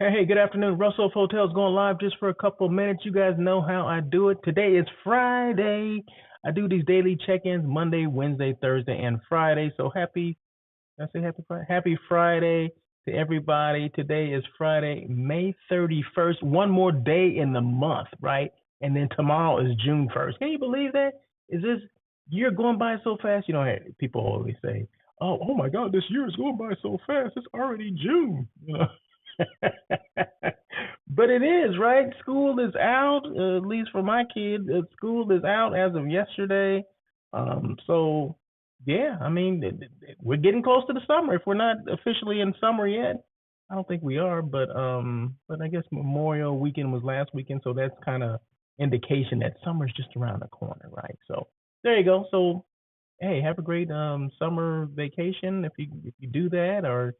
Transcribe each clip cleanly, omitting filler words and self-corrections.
Hey, good afternoon. Russell of Hotels going live just for a couple of minutes. You guys know how I do it. Today is Friday. I do these daily check-ins Monday, Wednesday, Thursday, and Friday. So did I say happy Friday? Happy Friday to everybody. Today is Friday, May 31st. One more day in the month, right? And then tomorrow is June 1st. Can you believe that? Is this year going by so fast? You know, people always say, oh my God, this year is going by so fast. It's already June. But it is, right? School is out, at least for my kid. School is out as of yesterday. So yeah, I mean, we're getting close to the summer. If we're not officially in summer yet, I don't think we are. But I guess Memorial Weekend was last weekend, so that's kind of indication that summer's just around the corner, right? So there you go. So hey, have a great summer vacation if you do that, or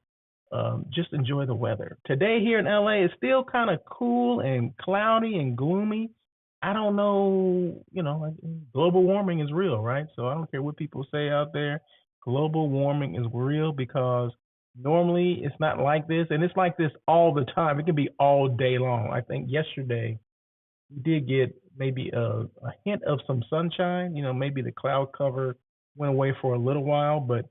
just enjoy the weather. Today here in LA is still kind of cool and cloudy and gloomy. I don't know, like, global warming is real, right? So I don't care what people say out there. Global warming is real because normally it's not like this, and it's like this all the time. It can be all day long. I think yesterday we did get maybe a hint of some sunshine. Maybe the cloud cover went away for a little while, but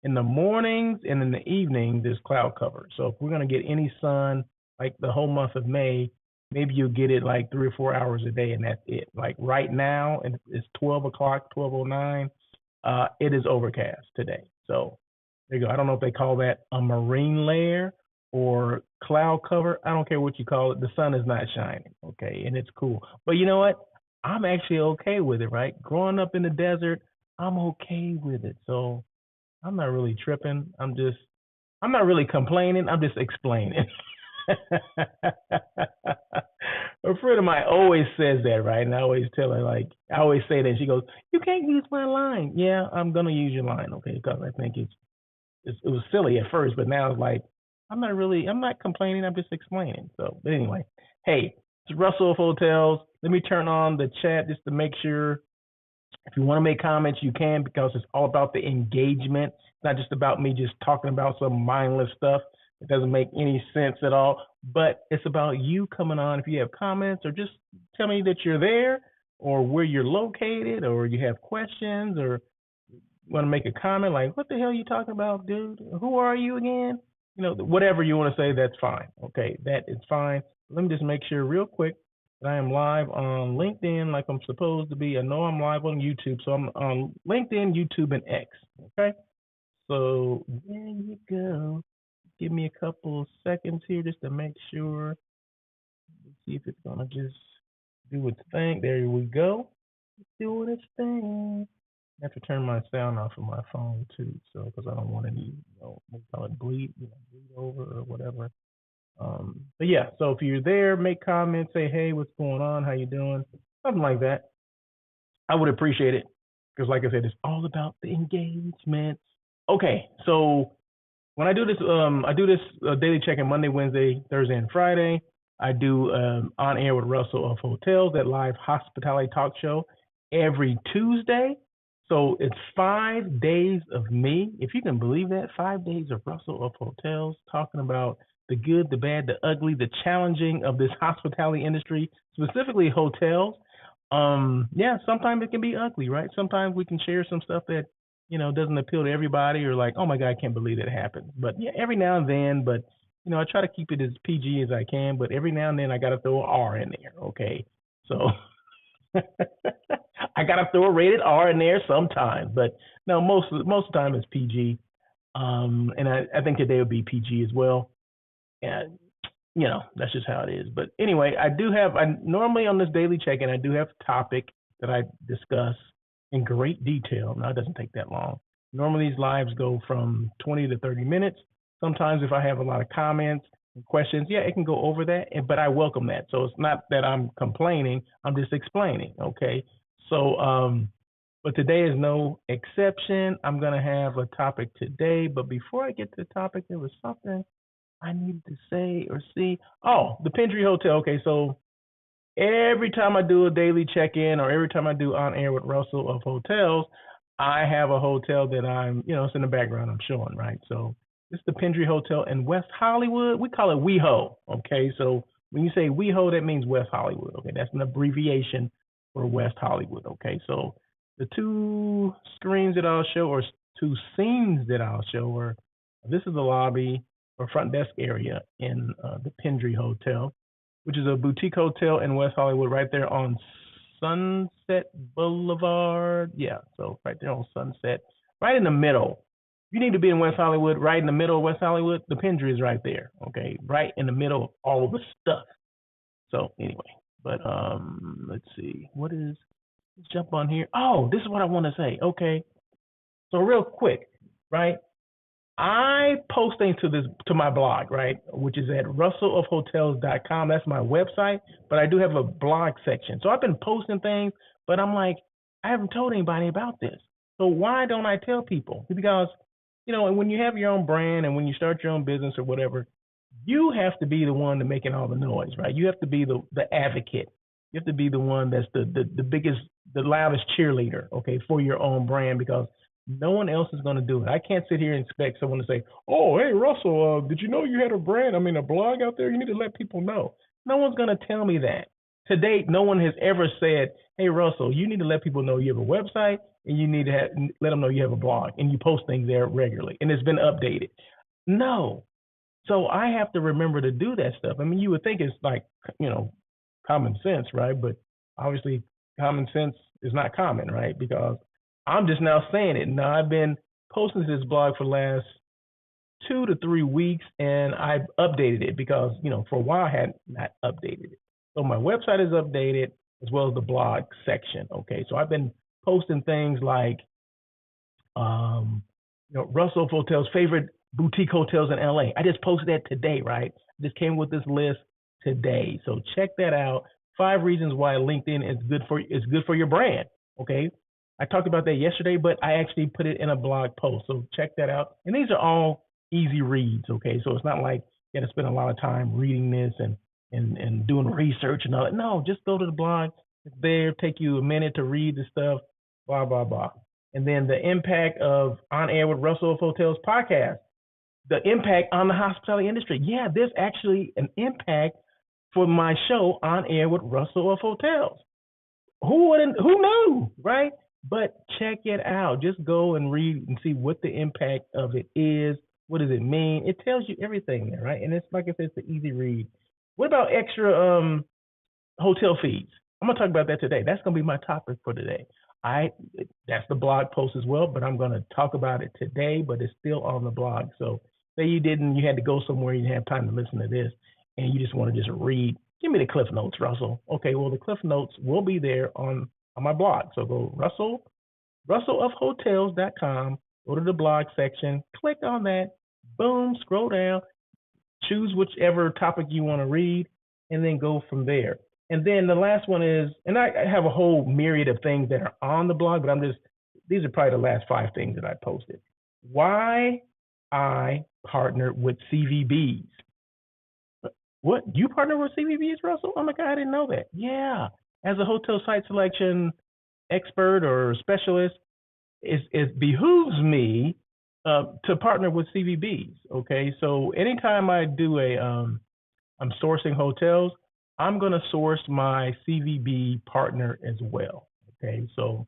in the mornings and in the evening, there's cloud cover. So if we're going to get any sun, like the whole month of May, maybe you'll get it like 3 or 4 hours a day, and that's it. Like right now, it's 12 o'clock, 12:09. It is overcast today. So there you go. I don't know if they call that a marine layer or cloud cover. I don't care what you call it. The sun is not shining, okay, and it's cool. But you know what? I'm actually okay with it, right? Growing up in the desert, I'm okay with it. So I'm not really tripping. I'm not really complaining. I'm just explaining. A friend of mine always says that, right? And I always tell her, like, I always say that. And she goes, "You can't use my line." Yeah, I'm gonna use your line, okay? Because I think it was silly at first, but now it's like I'm not complaining. I'm just explaining. So, but anyway, hey, it's Russell of Hotels. Let me turn on the chat just to make sure if you want to make comments, you can, because it's all about the engagement. It's not just about me just talking about some mindless stuff. It doesn't make any sense at all. But it's about you coming on. If you have comments, or just tell me that you're there, or where you're located, or you have questions, or want to make a comment like, "What the hell are you talking about, dude? Who are you again?" Whatever you want to say, that's fine. Okay, that is fine. Let me just make sure real quick that I am live on LinkedIn like I'm supposed to be. I know I'm live on YouTube, so I'm on LinkedIn, YouTube, and X. Okay, so there you go. Give me a couple seconds here just to make sure. Let's see if it's gonna just do its thing. There we go. It's doing its thing. I have to turn my sound off of my phone too, so because I don't want any, we call it bleed over or whatever. But yeah, so if you're there, make comments, say, "Hey, what's going on? How you doing?" Something like that. I would appreciate it because, like I said, it's all about the engagement. Okay, so when I do this daily check-in Monday, Wednesday, Thursday, and Friday. I do on air with Russell of Hotels, that live hospitality talk show every Tuesday. So it's 5 days of me, if you can believe that, 5 days of Russell of Hotels talking about the good, the bad, the ugly, the challenging of this hospitality industry, specifically hotels. Yeah, sometimes it can be ugly, right? Sometimes we can share some stuff that doesn't appeal to everybody, or like, "Oh my God, I can't believe that happened." But yeah, every now and then, but I try to keep it as PG as I can, but every now and then I got to throw an R in there, okay? So I got to throw a rated R in there sometimes, but no, most of the time it's PG. And I think today would be PG as well. And that's just how it is. But anyway, I normally on this daily check-in, I do have a topic that I discuss in great detail. Now, it doesn't take that long. Normally, these lives go from 20 to 30 minutes. Sometimes if I have a lot of comments and questions, yeah, it can go over that, but I welcome that. So it's not that I'm complaining, I'm just explaining, okay? So, but today is no exception. I'm going to have a topic today, but before I get to the topic, there was something I needed to say or see. Oh, the Pendry Hotel. Okay, so every time I do a daily check-in, or every time I do on air with Russell of Hotels, I have a hotel that it's in the background I'm showing, right? So It's the Pendry Hotel in West Hollywood. We call it WeHo. Okay, so when you say WeHo, that means West Hollywood. Okay, that's an abbreviation for West Hollywood. Okay, so the two screens that I'll show, or two scenes that I'll show, are this is the lobby or front desk area in the Pendry Hotel, which is a boutique hotel in West Hollywood, right there on Sunset Boulevard. Yeah, so right there on Sunset, right in the middle. You need to be in West Hollywood, right in the middle of West Hollywood. The Pendry is right there, okay, right in the middle of all of the stuff. So anyway, but let's see, let's jump on here. Oh, this is what I want to say. Okay, so real quick, right? I post things to my blog, right, which is at russellofhotels.com. That's my website, but I do have a blog section. So I've been posting things, but I'm like, I haven't told anybody about this. So why don't I tell people? Because, and when you have your own brand and when you start your own business or whatever, you have to be the one to making all the noise, right? You have to be the advocate. You have to be the one that's the biggest, the loudest cheerleader, okay, for your own brand, because no one else is going to do it. I can't sit here and expect someone to say, "Oh, hey, Russell, did you know you had a brand? A blog out there? You need to let people know." No one's going to tell me that. To date, no one has ever said, "Hey, Russell, you need to let people know you have a website and you need to let them know you have a blog and you post things there regularly and it's been updated." No. So I have to remember to do that stuff. You would think it's like, common sense, right? But obviously, common sense is not common, right? Because I'm just now saying it. Now, I've been posting this blog for the last 2 to 3 weeks, and I've updated it because, for a while I had not updated it. So my website is updated as well as the blog section. Okay, so I've been posting things like, Russell Hotels' favorite boutique hotels in LA. I just posted that today, right? I just came with this list today. So check that out. 5 reasons why LinkedIn is good for your brand. Okay. I talked about that yesterday, but I actually put it in a blog post. So check that out. And these are all easy reads. Okay. So it's not like you got to spend a lot of time reading this and doing research and all that. No, just go to the blog. It's there. Take you a minute to read the stuff, blah, blah, blah. And then the impact of On Air with Russell of Hotels podcast, the impact on the hospitality industry. Yeah, there's actually an impact for my show On Air with Russell of Hotels. Who knew, right? But check it out. Just go and read and see what the impact of it is. What does it mean? It tells you everything there, right? And it's like I said, it's an easy read. What about extra hotel fees? I'm gonna talk about that today. That's gonna be my topic for today. That's the blog post as well, but I'm gonna talk about it today. But it's still on the blog. So say you had to go somewhere, you didn't have time to listen to this, and you just want to just read. Give me the Cliff Notes, Russell. Okay, well, the Cliff Notes will be there on my blog. So go russellofhotels.com, go to the blog section, click on that, boom, scroll down, choose whichever topic you want to read, and then go from there. And then the last one is, and I have a whole myriad of things that are on the blog, but these are probably the last 5 things that I posted. Why I partnered with CVBs. What? You partner with CVBs, Russell? Oh my God, I didn't know that. Yeah. As a hotel site selection expert or specialist, it behooves me to partner with CVBs. Okay. So anytime I do I'm sourcing hotels, I'm going to source my CVB partner as well. Okay. So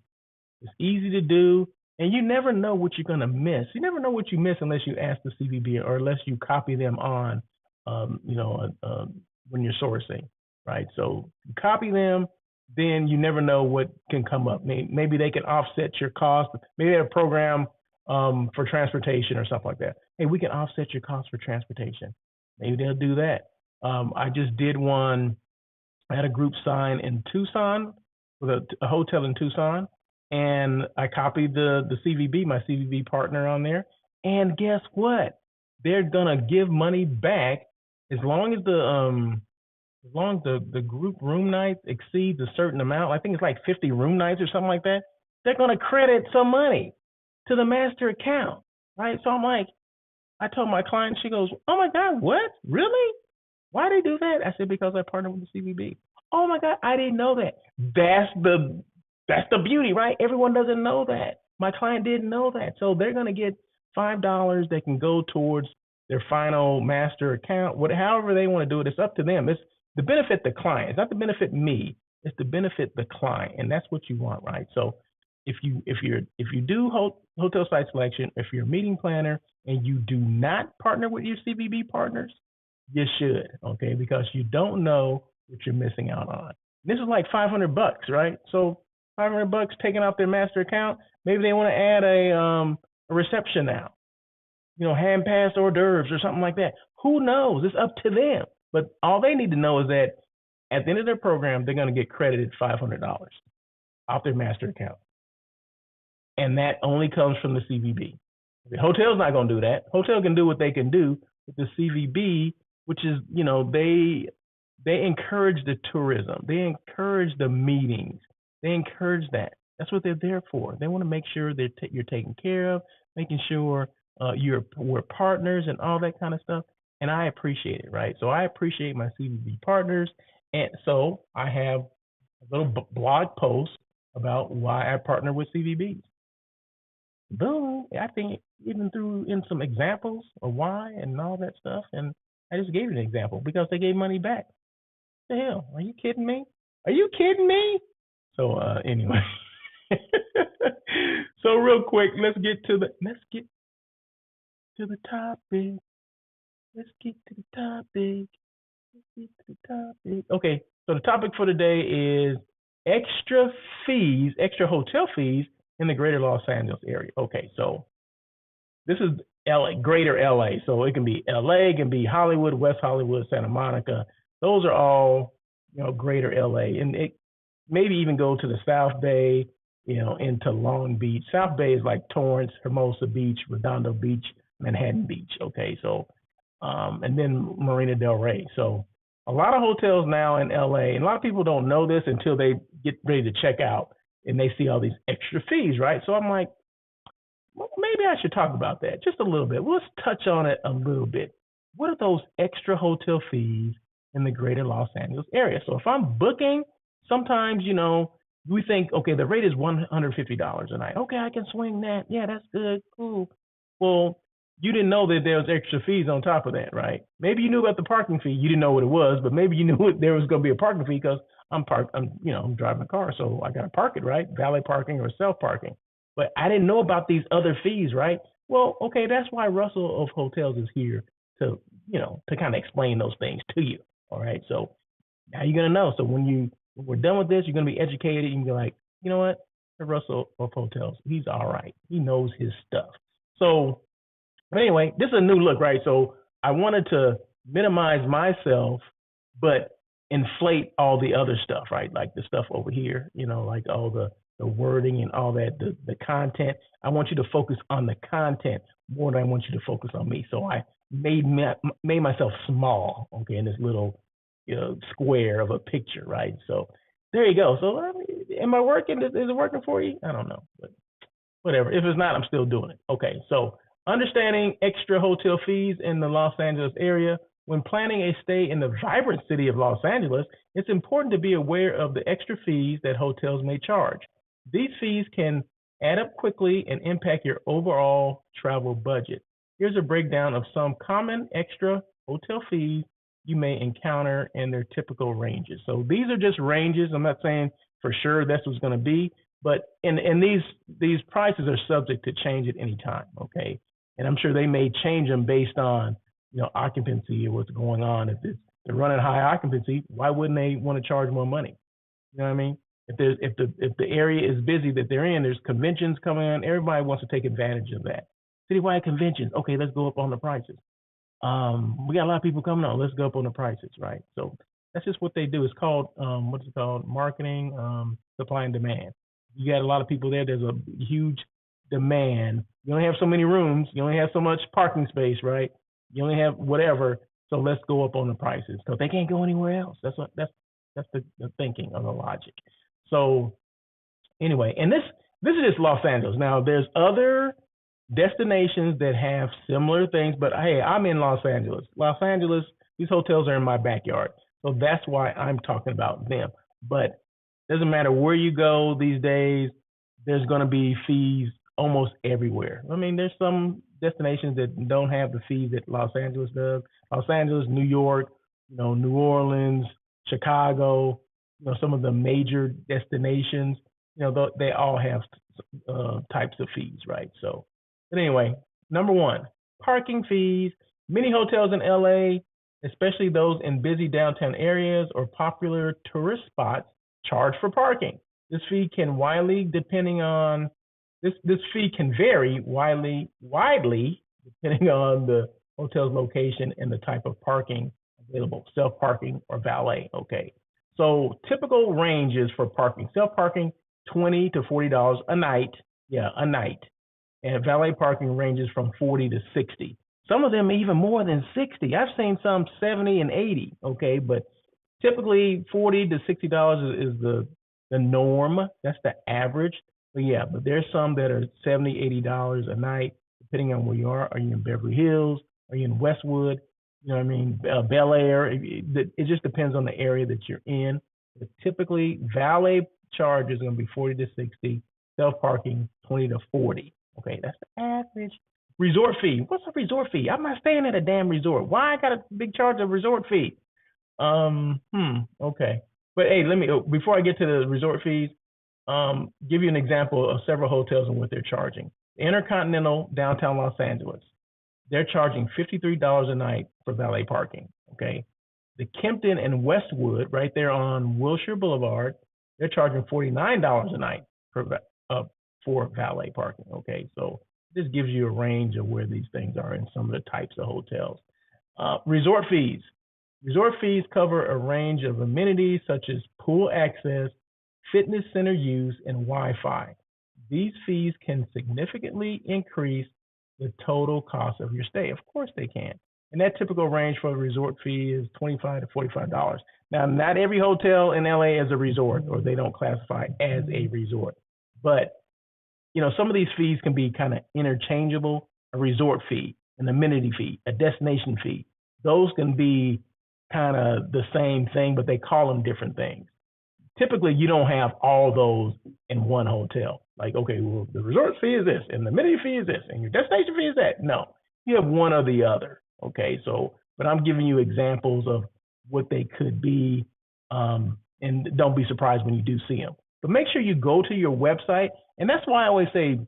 it's easy to do. And you never know what you're going to miss. You never know what you miss unless you ask the CVB or unless you copy them on, when you're sourcing, right? So you copy them, then you never know what can come up. Maybe they can offset your cost. Maybe they have a program for transportation or something like that. Hey, we can offset your cost for transportation. Maybe they'll do that. I just did one. I had a group sign in Tucson with a hotel in Tucson. And I copied the CVB, my CVB partner on there. And guess what? They're gonna give money back as long as the group room nights exceeds a certain amount. I think it's like 50 room nights or something like that. They're gonna credit some money to the master account, right? So I'm like, I told my client, she goes, "Oh my God, what? Really? Why they do that?" I said, "Because I partnered with the CVB." Oh my God, I didn't know that. That's the beauty, right? Everyone doesn't know that. My client didn't know that. So they're going to get $5 that can go towards their final master account, however they want to do it. It's up to them. It's to benefit the client. It's not to benefit me. It's to benefit the client, and that's what you want, right? So if you do hotel site selection, if you're a meeting planner and you do not partner with your CVB partners, you should, okay? Because you don't know what you're missing out on. This is like $500, right? So $500 taken off their master account. Maybe they want to add a reception now, hand passed hors d'oeuvres or something like that. Who knows? It's up to them. But all they need to know is that at the end of their program, they're going to get credited $500 off their master account. And that only comes from the CVB. The hotel's not going to do that. Hotel can do what they can do with the CVB, which is, they encourage the tourism. They encourage the meetings. They encourage that. That's what they're there for. They want to make sure that you're taken care of, making sure we're partners and all that kind of stuff. And I appreciate it, right? So I appreciate my CVB partners. And so I have a little blog post about why I partner with CVBs. Boom. I think even threw in some examples of why and all that stuff. And I just gave an example because they gave money back. What the hell? Are you kidding me? Are you kidding me? So anyway. So real quick, let's get to the topic. Let's get to the topic. Okay, so the topic for today is extra hotel fees in the greater Los Angeles area. Okay, so this is LA, greater LA. So it can be LA, it can be Hollywood, West Hollywood, Santa Monica. Those are all, greater LA. And it maybe even go to the South Bay, into Long Beach. South Bay is like Torrance, Hermosa Beach, Redondo Beach, Manhattan Beach. Okay, so and then Marina Del Rey. So a lot of hotels now in LA, and a lot of people don't know this until they get ready to check out and they see all these extra fees, right? So I'm like, well, maybe I should talk about that just a little bit. Let's touch on it a little bit. What are those extra hotel fees in the greater Los Angeles area? So if I'm booking, sometimes, we think, okay, the rate is $150 a night. Okay, I can swing that. Yeah, that's good. Cool. Well, you didn't know that there was extra fees on top of that, right? Maybe you knew about the parking fee. You didn't know what it was, but maybe you knew there was going to be a parking fee because I'm driving a car, so I got to park it, right? Valet parking or self-parking. But I didn't know about these other fees, right? Well, okay, that's why Russell of Hotels is here to kind of explain those things to you, all right? So now you're going to know. So when we're done with this, you're going to be educated. You can be like, you know what? The Russell of Hotels, he's all right. He knows his stuff. So but anyway, this is a new look, right? So I wanted to minimize myself, but inflate all the other stuff, right? Like the stuff over here, like all the wording and all that, the content. I want you to focus on the content more than I want you to focus on me. So I made myself small, okay, in this little square of a picture, right? So there you go. So am I working? Is it working for you? I don't know, but whatever. If it's not, I'm still doing it. Okay, so understanding extra hotel fees in the Los Angeles area. When planning a stay in the vibrant city of Los Angeles, it's important to be aware of the extra fees that hotels may charge. These fees can add up quickly and impact your overall travel budget. Here's a breakdown of some common extra hotel fees you may encounter in their typical ranges. So these are just ranges. I'm not saying for sure that's what's going to be, but and these prices are subject to change at any time, okay? And I'm sure they may change them based on occupancy or what's going on. If they're running high occupancy, why wouldn't they want to charge more money? You know what I mean? If the area is busy that they're in, there's conventions coming on. Everybody wants to take advantage of that. Citywide conventions. Okay, let's go up on the prices. We got a lot of people coming on. Let's go up on the prices, right? So that's just what they do. It's called what's it called? Marketing, supply and demand. You got a lot of people there. There's a huge demand. You only have so many rooms. You only have so much parking space, right? You only have whatever. So let's go up on the prices because they can't go anywhere else. That's the thinking or the logic. So anyway, and this is just Los Angeles. Now there's other destinations that have similar things, but hey, I'm in Los Angeles. Los Angeles, these hotels are in my backyard. So that's why I'm talking about them. But doesn't matter where you go these days, there's going to be fees almost everywhere. I mean, there's some destinations that don't have the fees that Los Angeles does. Los Angeles, New York, New Orleans, Chicago, some of the major destinations, they all have types of fees, right? So, but anyway, number one, parking fees. Many hotels in LA, especially those in busy downtown areas or popular tourist spots, charge for parking. This fee can vary widely depending on the hotel's location and the type of parking available, self-parking or valet. Okay. So typical ranges for parking: self-parking, $20 to $40 a night. Yeah, a night. And valet parking ranges from $40 to $60. Some of them even more than $60. I've seen some $70 and $80. Okay, but typically $40 to $60 is the norm. That's the average. But yeah, but there's some that are $70, $80 a night, depending on where you are. Are you in Beverly Hills? Are you in Westwood? Bel Air. It just depends on the area that you're in. But typically, valet charge is going to be $40 to $60. Self-parking, $20 to $40. Okay, that's the average. Resort fee. What's a resort fee? I'm not staying at a damn resort. Why I got a big charge of resort fee? Okay. But hey, before I get to the resort fees, give you an example of several hotels and what they're charging. InterContinental Downtown Los Angeles, they're charging $53 a night for valet parking. Okay. The Kimpton and Westwood, right there on Wilshire Boulevard, they're charging $49 a night for valet parking. Okay, so this gives you a range of where these things are in some of the types of hotels. Resort fees. Resort fees cover a range of amenities such as pool access, fitness center use, and Wi-Fi. These fees can significantly increase the total cost of your stay. Of course they can. And that typical range for a resort fee is $25 to $45. Now, not every hotel in LA is a resort, or they don't classify as a resort. But, some of these fees can be kind of interchangeable. A resort fee, an amenity fee, a destination fee. Those can be kind of the same thing, but they call them different things. Typically, you don't have all those in one hotel. Like, okay, well, the resort fee is this, and the amenity fee is this, and your destination fee is that. No, you have one or the other. Okay, so, but I'm giving you examples of what they could be, and don't be surprised when you do see them. But make sure you go to your website, and that's why I always say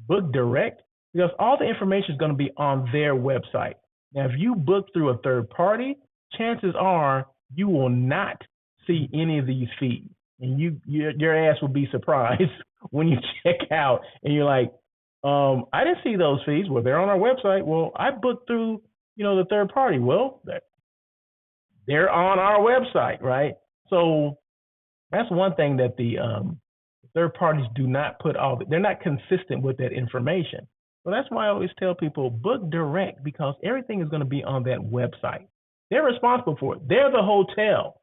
book direct, because all the information is going to be on their website. Now, if you book through a third party, chances are you will not see any of these fees, and your ass will be surprised when you check out and you're like, I didn't see those fees. Well, they're on our website. Well, I booked through, the third party. Well, they're on our website, right? So that's one thing that the third parties do not put they're not consistent with that information. So that's why I always tell people book direct, because everything is going to be on that website. They're responsible for it. They're the hotel.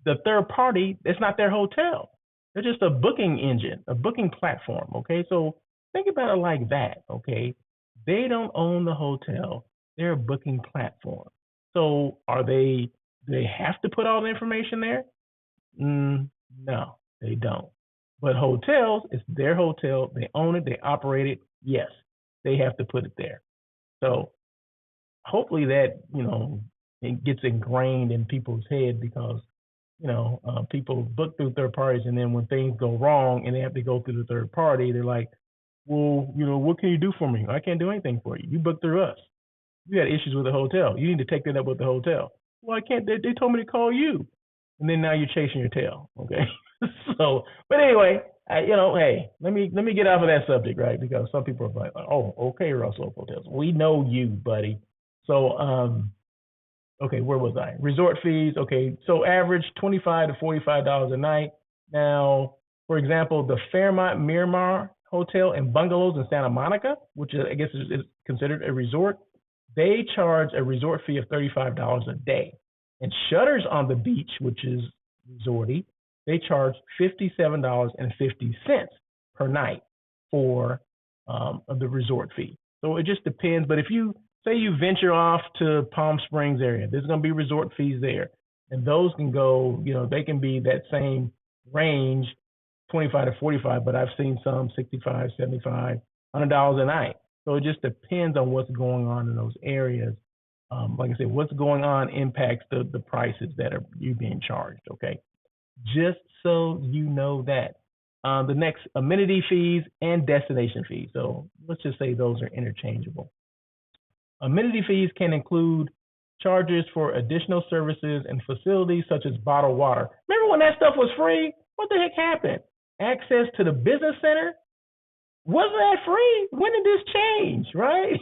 The third party, it's not their hotel. They're just a booking engine, a booking platform. Okay, so think about it like that. Okay, they don't own the hotel. They're a booking platform. So do they have to put all the information there? No, they don't. But hotels, it's their hotel. They own it. They operate it. Yes, they have to put it there. So hopefully that, it gets ingrained in people's head, because, people book through third parties, and then when things go wrong and they have to go through the third party, they're like, well, what can you do for me? I can't do anything for you. You booked through us. You had issues with the hotel. You need to take that up with the hotel. Well, I can't. They told me to call you. And then now you're chasing your tail. Okay. So, but anyway, hey, let me get off of that subject, right? Because some people are like, oh, okay, Russell Hotels. We know you, buddy. So, okay, where was I? Resort fees. Okay, so average $25 to $45 a night. Now, for example, the Fairmont Miramar Hotel and Bungalows in Santa Monica, which I guess is considered a resort, they charge a resort fee of $35 a day. And Shutters on the Beach, which is resorty, they charge $57.50 per night for the resort fee. So it just depends. But if you say you venture off to Palm Springs area, there's going to be resort fees there. And those can go, they can be that same range, 25 to 45, but I've seen some 65, 75, $100 a night. So it just depends on what's going on in those areas. Like I said, what's going on impacts the prices that are you being charged. Okay, just so you know that. The next, amenity fees and destination fees. So let's just say those are interchangeable. Amenity fees can include charges for additional services and facilities such as bottled water. Remember when that stuff was free? What the heck happened? Access to the business center? Wasn't that free? When did this change, right?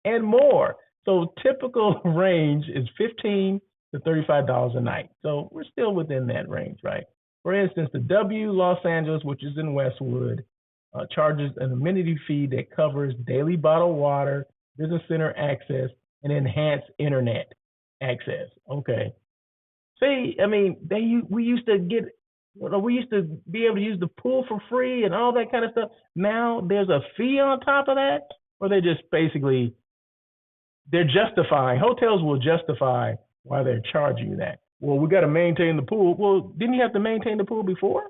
And more. So typical range is $15 to $35 a night. So we're still within that range, right? For instance, the W Los Angeles, which is in Westwood, charges an amenity fee that covers daily bottled water, business center access, and enhanced internet access. Okay. See, I mean, we used to get, we used to be able to use the pool for free and all that kind of stuff. Now there's a fee on top of that, or they just basically they're justifying. Hotels will justify why they're charging you that. Well, we got to maintain the pool. Well, didn't you have to maintain the pool before?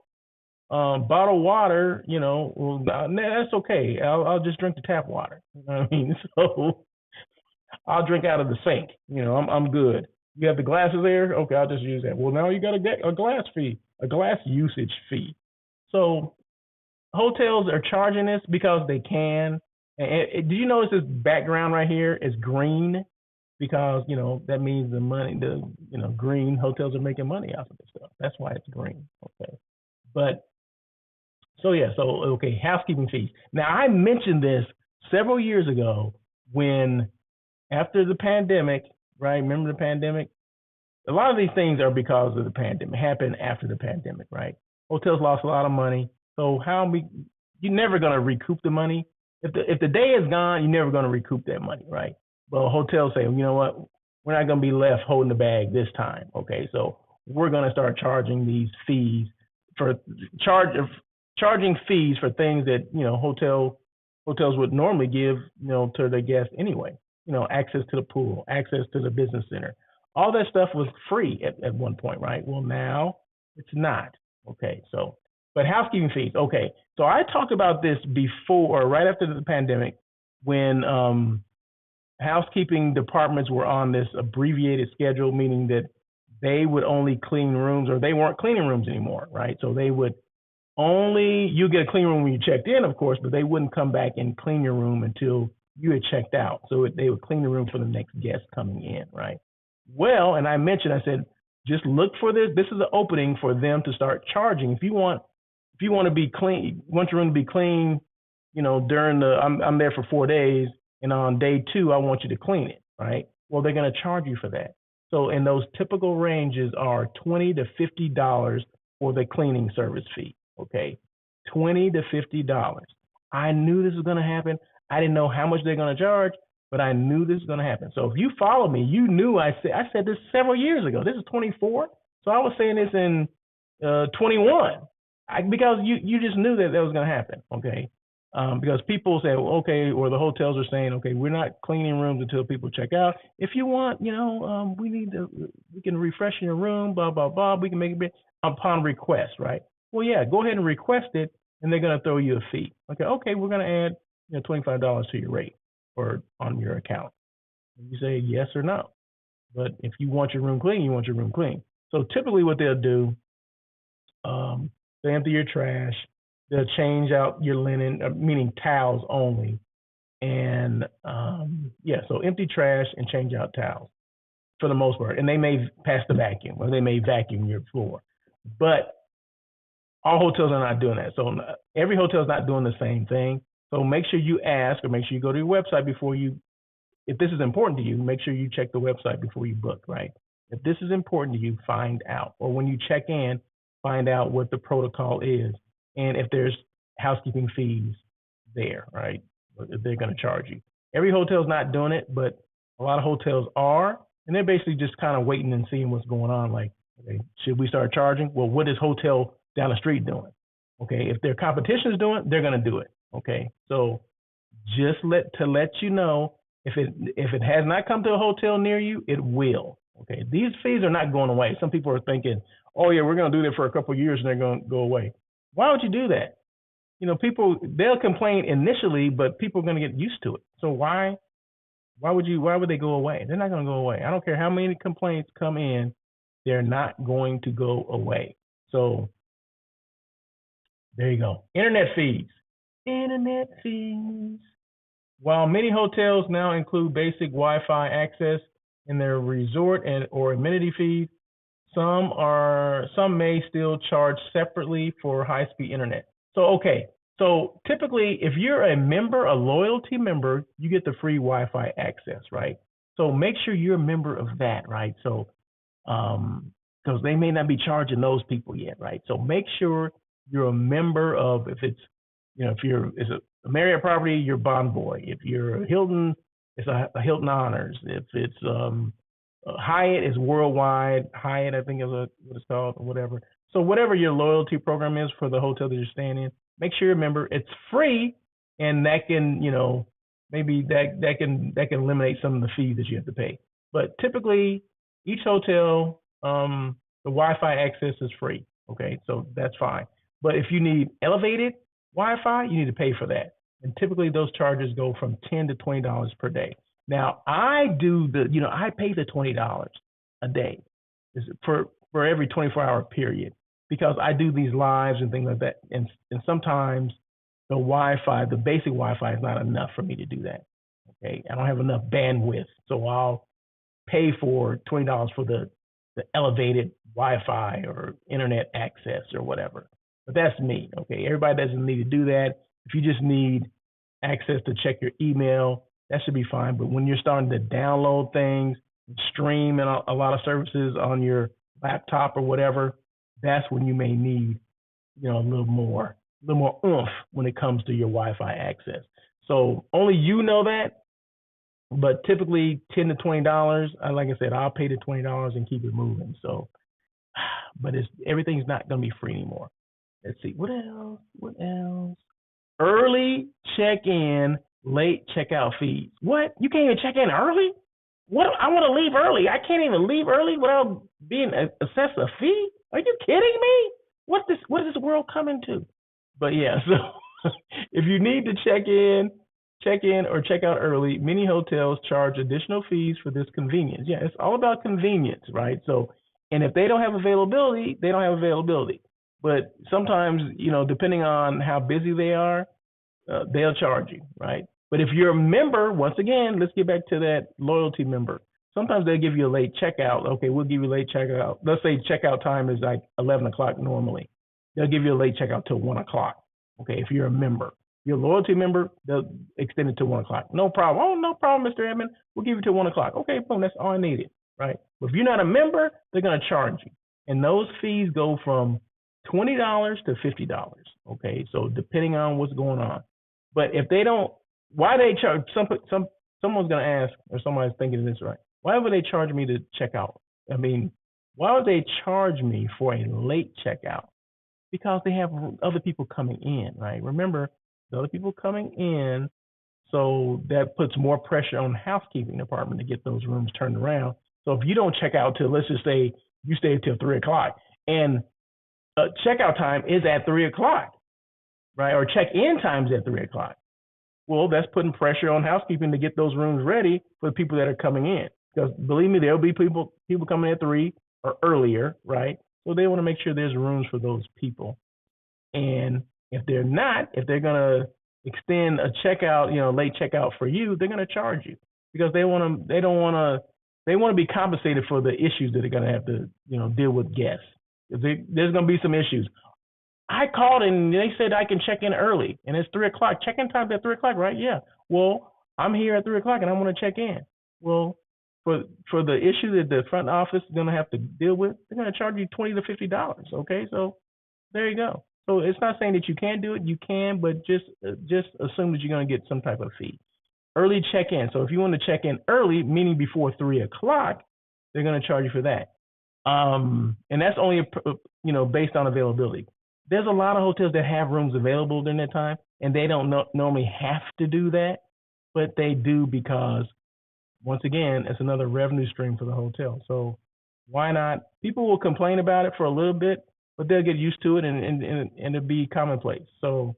Bottled water, well, that's okay. I'll just drink the tap water. You know what I mean? So I'll drink out of the sink. I'm good. You have the glasses there? Okay, I'll just use that. Well, now you got a glass fee, a glass usage fee. So hotels are charging this because they can. And do you notice this background right here is green? Because, that means the money, green hotels are making money off of this stuff. That's why it's green. Okay. But okay, housekeeping fees. Now, I mentioned this several years ago when, after the pandemic, right? Remember the pandemic? A lot of these things are because of the pandemic, happened after the pandemic, right? Hotels lost a lot of money. So you're never going to recoup the money. If the day is gone, you're never going to recoup that money, right? Well, hotels say, you know what? We're not going to be left holding the bag this time. Okay, so we're going to start charging these fees charging fees for things that hotels would normally give to their guests anyway. Access to the pool, access to the business center, all that stuff was free at one point, right? Well, now it's not. Okay, but housekeeping fees. Okay, so I talked about this before, right after the pandemic, when housekeeping departments were on this abbreviated schedule, meaning that they would only clean rooms, or they weren't cleaning rooms anymore, right? So they would you get a clean room when you checked in, of course, but they wouldn't come back and clean your room until you had checked out. So they would clean the room for the next guest coming in, right? Well, and I said, just look for this. This is an opening for them to start charging. If you want to be clean, want your room to be clean, during I'm there for 4 days, and on day 2, I want you to clean it, right? Well, they're going to charge you for that. So, and those typical ranges are $20 to $50 for the cleaning service fee. Okay, $20 to $50. I knew this was going to happen. I didn't know how much they're going to charge, but I knew this was going to happen. So if you follow me, you knew I said this several years ago. This is 24, so I was saying this in 21, because you just knew that was going to happen. Okay, because people say, well, okay, or the hotels are saying, okay, we're not cleaning rooms until people check out. If you want, we can refresh your room, blah blah blah. We can make it upon request, right? Well, yeah, go ahead and request it, and they're going to throw you a fee. Okay, we're going to add $25 to your rate or on your account. You say yes or no. But if you want your room clean, you want your room clean. So typically what they'll do, they empty your trash, they'll change out your linen, meaning towels only. And so empty trash and change out towels for the most part. And they may pass the vacuum, or they may vacuum your floor. But all hotels are not doing that. So every hotel is not doing the same thing. So make sure you ask, or make sure you go to your website before if this is important to you, make sure you check the website before you book, right? If this is important to you, find out. Or when you check in, find out what the protocol is. And if there's housekeeping fees there, right? They're going to charge you. Every hotel is not doing it, but a lot of hotels are. And they're basically just kind of waiting and seeing what's going on. Like, okay, should we start charging? Well, what is hotel down the street doing? Okay, if their competition is doing it, they're going to do it. Okay, so just to let you know, if it has not come to a hotel near you, it will. Okay, these fees are not going away. Some people are thinking, oh yeah, we're going to do that for a couple of years and they're going to go away. Why would you do that? people, they'll complain initially, but people are going to get used to it. So why would they go away? They're not going to go away. I don't care how many complaints come in, they're not going to go away. So there you go. Internet fees. Internet fees. While many hotels now include basic Wi-Fi access in their resort or amenity fees, some may still charge separately for high-speed internet. So typically, if you're a member, a loyalty member, you get the free Wi-Fi access, right? So make sure you're a member of that, right? So because they may not be charging those people yet, right? So make sure you're a member of, if it's it's a Marriott property, you're Bonvoy. If you're a Hilton, it's a Hilton Honors. If it's Hyatt, is Worldwide. Hyatt, I think is what it's called, or whatever. So whatever your loyalty program is for the hotel that you're staying in, make sure you remember it's free, and that can, maybe that can eliminate some of the fees that you have to pay. But typically, each hotel, the Wi-Fi access is free. Okay, so that's fine. But if you need elevated Wi-Fi, you need to pay for that. And typically those charges go from $10 to $20 per day. Now I pay the $20 a day for every 24-hour period, because I do these lives and things like that. And sometimes the Wi-Fi, the basic Wi-Fi, is not enough for me to do that. Okay, I don't have enough bandwidth, so I'll pay for $20 for the elevated Wi-Fi or internet access or whatever. But that's me. Okay, everybody doesn't need to do that. If you just need access to check your email, that should be fine. But when you're starting to download things, stream and a lot of services on your laptop or whatever, that's when you may need, a little more oomph when it comes to your Wi-Fi access. So only you know that, but typically $10 to $20. Like I said, I'll pay the $20 and keep it moving. So, but everything's not going to be free anymore. Let's see, what else? Early check-in, late checkout fees. What? You can't even check in early? What? I want to leave early. I can't even leave early without being assessed a fee? Are you kidding me? What is this world coming to? But yeah, so if you need to check in or check out early, many hotels charge additional fees for this convenience. Yeah, it's all about convenience, right? So, and if they don't have availability, they don't have availability. But sometimes, depending on how busy they are, they'll charge you, right? But if you're a member, once again, let's get back to that loyalty member. Sometimes they'll give you a late checkout. Okay, we'll give you a late checkout. Let's say checkout time is like 11 o'clock normally. They'll give you a late checkout till 1 o'clock. Okay, if you're a member. You're a loyalty member, they'll extend it to 1 o'clock. No problem. Oh, no problem, Mr. Edmond. We'll give you till 1 o'clock. Okay, boom, that's all I needed, right? But if you're not a member, they're going to charge you. And those fees go from $20 to $50. Okay, so depending on what's going on. But if they don't, why they charge? Someone's going to ask, or somebody's thinking this, right? Why would they charge me to check out? I mean, why would they charge me for a late checkout? Because they have other people coming in, right? Remember, the other people coming in, so that puts more pressure on the housekeeping department to get those rooms turned around. So if you don't check out till, let's just say you stay till 3 o'clock, and checkout time is at 3 o'clock, right? Or check-in time is at 3 o'clock. Well, that's putting pressure on housekeeping to get those rooms ready for the people that are coming in. Because believe me, there'll be people coming at 3 or earlier, right? So they want to make sure there's rooms for those people. And if they're not, if they're going to extend a checkout, late checkout for you, they're going to charge you, because they want to be compensated for the issues that they're going to have to, deal with guests. There's going to be some issues. I called and they said I can check in early, and it's 3 o'clock. Check-in time at 3 o'clock, right? Yeah. Well, I'm here at 3 o'clock and I want to check in. Well, for the issue that the front office is going to have to deal with, they're going to charge you $20 to $50. Okay, so there you go. So it's not saying that you can't do it. You can, but just assume that you're going to get some type of fee. Early check-in. So if you want to check in early, meaning before 3 o'clock, they're going to charge you for that. And that's only based on availability. There's a lot of hotels that have rooms available during that time, and they don't normally have to do that, but they do, because once again, it's another revenue stream for the hotel. So why not? People will complain about it for a little bit, but they'll get used to it, and it'll be commonplace. So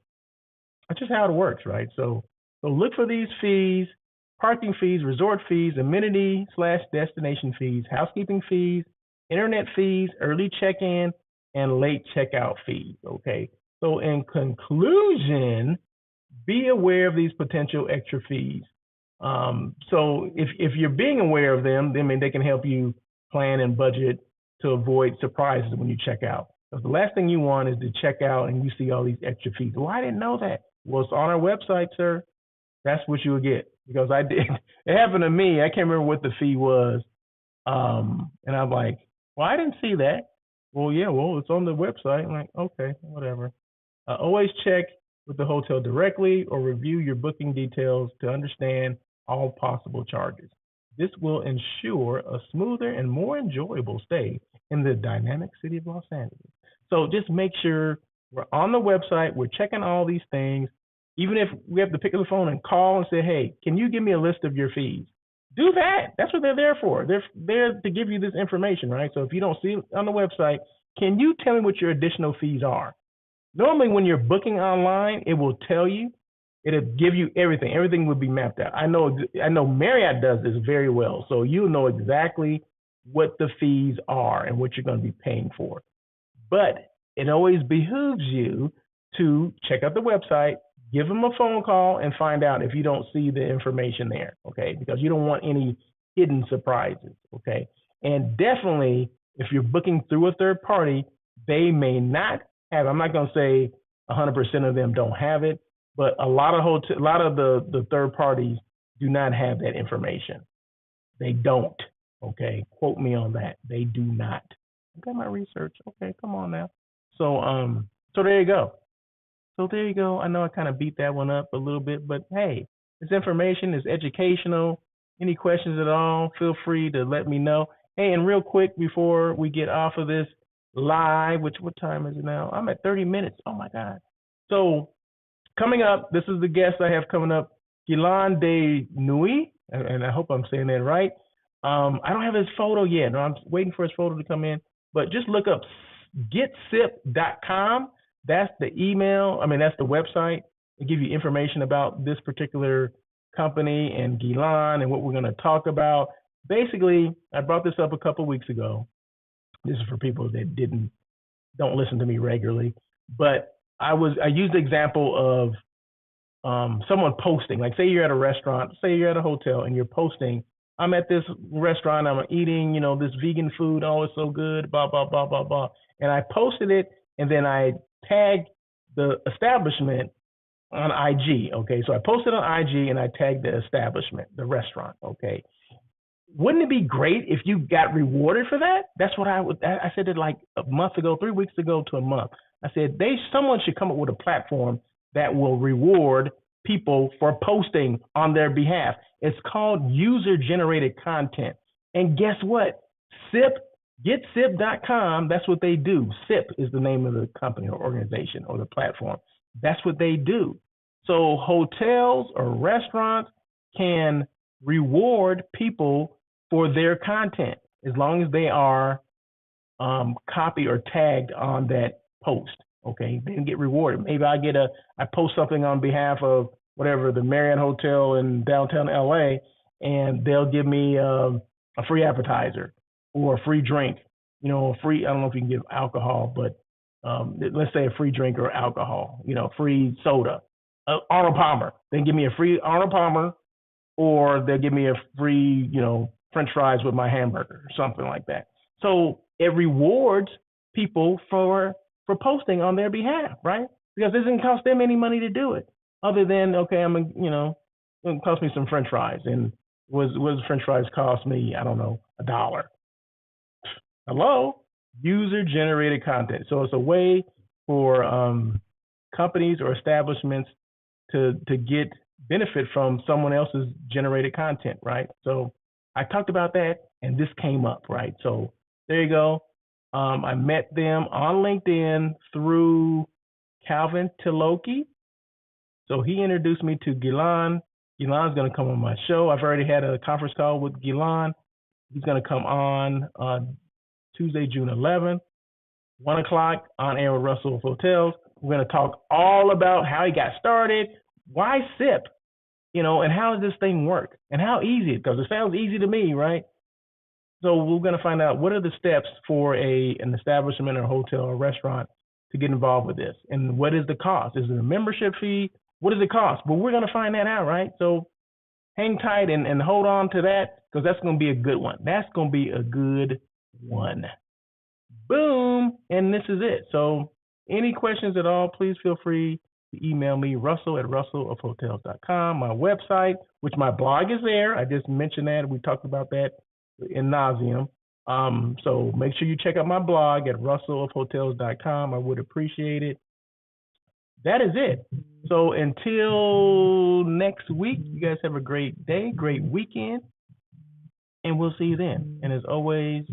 That's just how it works, right? So look for these fees: parking fees, resort fees, amenity/destination fees, housekeeping fees, internet fees, early check-in, and late checkout fees. Okay. So in conclusion, be aware of these potential extra fees. So if you're being aware of them, then they can help you plan and budget to avoid surprises when you check out. Because the last thing you want is to check out and you see all these extra fees. Well, I didn't know that. Well, it's on our website, sir. That's what you will get. Because I did. It happened to me. I can't remember what the fee was. And I'm like, well, I didn't see that. Well, yeah, well, it's on the website. I'm like, okay, whatever. Always check with the hotel directly or review your booking details to understand all possible charges. This will ensure a smoother and more enjoyable stay in the dynamic city of Los Angeles. So just make sure we're on the website, we're checking all these things. Even if we have to pick up the phone and call and say, hey, can you give me a list of your fees? Do that. That's what they're there for. They're there to give you this information, right? So if you don't see it on the website, can you tell me what your additional fees are? Normally, when you're booking online, it will tell you. It'll give you everything. Everything will be mapped out. I know Marriott does this very well. So you'll know exactly what the fees are and what you're going to be paying for. But it always behooves you to check out the website, give them a phone call, and find out if you don't see the information there, okay? Because you don't want any hidden surprises, okay? And definitely, if you're booking through a third party, they may not have. I'm not going to say 100% of them don't have it, but a lot of the third parties do not have that information. They don't. Okay, quote me on that. They do not. I got my research. Okay, come on now. So there you go. So there you go. I know I kind of beat that one up a little bit, but hey, it's information. It's educational. Any questions at all? Feel free to let me know. Hey, and real quick before we get off of this live, what time is it now? I'm at 30 minutes. Oh my God. So coming up, this is the guest I have coming up, Gilan De Nui, and I hope I'm saying that right. I don't have his photo yet. No, I'm waiting for his photo to come in, but just look up getsip.com. That's the email. That's the website. They give you information about this particular company and Gilan and what we're going to talk about. Basically, I brought this up a couple weeks ago. This is for people that don't listen to me regularly, but I used the example of someone posting. Like, say you're at a restaurant, say you're at a hotel, and you're posting, I'm at this restaurant, I'm eating, this vegan food, oh, it's so good, blah, blah, blah, blah, blah. And I posted it, and then I tagged the establishment on IG, okay? So I posted on IG, and I tagged the establishment, the restaurant, okay? Wouldn't it be great if you got rewarded for that? That's what I said it like a month ago, 3 weeks ago to a month. I said, someone should come up with a platform that will reward people for posting on their behalf. It's called user-generated content. And guess what? GetSip.com, that's what they do. SIP is the name of the company or organization or the platform. That's what they do. So hotels or restaurants can reward people for their content as long as they are copied or tagged on that post. Okay, they can get rewarded. Maybe I post something on behalf of whatever, the Marriott Hotel in downtown LA, and they'll give me a free appetizer or a free drink. I don't know if you can give alcohol, but let's say a free drink or alcohol, free soda. Arnold Palmer, they can give me a free Arnold Palmer, or they'll give me a free, French fries with my hamburger or something like that. So it rewards people for posting on their behalf, right? Because it doesn't cost them any money to do it, other than, okay, it cost me some French fries, and what does French fries cost me? I don't know, $1. Hello, user-generated content. So it's a way for companies or establishments to get benefit from someone else's generated content, right? So I talked about that, and this came up, right? So there you go. I met them on LinkedIn through Calvin Tiloki. So he introduced me to Gilan. Gilan's going to come on my show. I've already had a conference call with Gilan. He's going to come on Tuesday, June 11th, 1 o'clock on air with Russell Hotels. We're going to talk all about how he got started, why SIP, and how does this thing work, and how easy it, because it sounds easy to me, right? So we're going to find out what are the steps for an establishment or hotel or restaurant to get involved with this, and what is the cost? Is it a membership fee? What does it cost? Well, we're going to find that out, right? So hang tight and hold on to that, because that's going to be a good one. That's going to be a good one. Boom, and this is it. So any questions at all, please feel free to email me, russell@russellofhotels.com. My website, which my blog is there. I just mentioned that. We talked about that in nauseum. So make sure you check out my blog at russellofhotels.com. I would appreciate it. That is it. So until next week, you guys have a great day, great weekend, and we'll see you then. And as always,